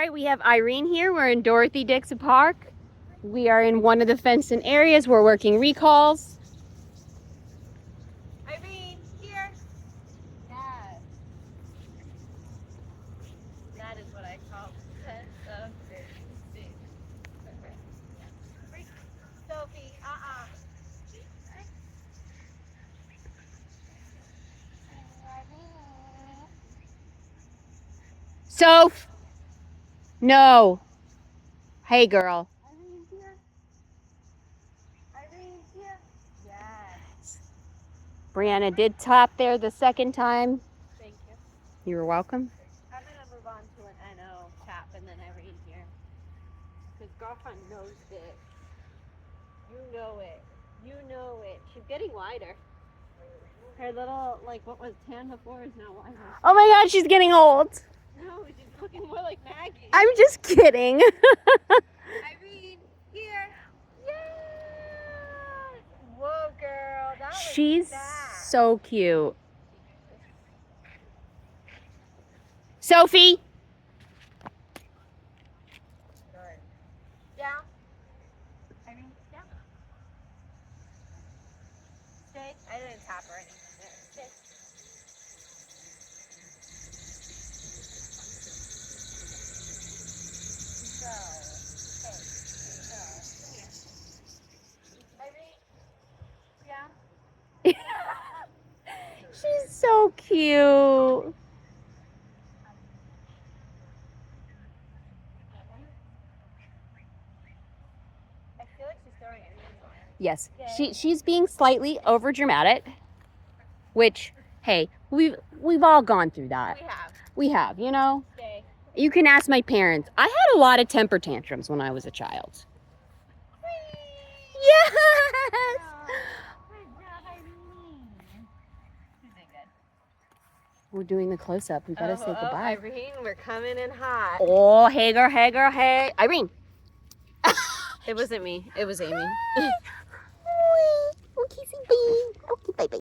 right, we have Irene here. We're in Dorothy Dix Park. We are in one of the fenced-in areas. We're working recalls. Irene, here. Yes. That is what I call sense of urgency. Sophie, Soph! No. Hey, girl. Irene, here. Irene, here. Yes. Brianna did tap there the second time. Thank you. You were welcome. I'm going to move on to an NO tap and then Irene here. Because girlfriend knows this. You know it. You know it. She's getting wider. Her little, like, what was tan before is now wider. Oh my God, she's getting old. No, she's looking more like Maggie. I'm just kidding. Irene, here. Yes! Whoa, girl. That was She's fast. so cute. Sophie! Good. Down. Irene, down. Stay. I didn't tap her anything there. Stay. Go. Okay. Go. Here. Irene, down. She's so cute. I feel like she's throwing it. Yes, she's being slightly over dramatic, which, hey, we've all gone through that. We have. We have, you know. Stay. You can ask my parents. I had a lot of temper tantrums when I was a child. Yes. Good job, Irene. She's doing good. We're doing the close up. We gotta say goodbye. Irene, we're coming in hot. Oh, hey girl, hey girl, hey, Irene. It wasn't me. It was Amy. Oh, kissy bee. Okay, bye bye.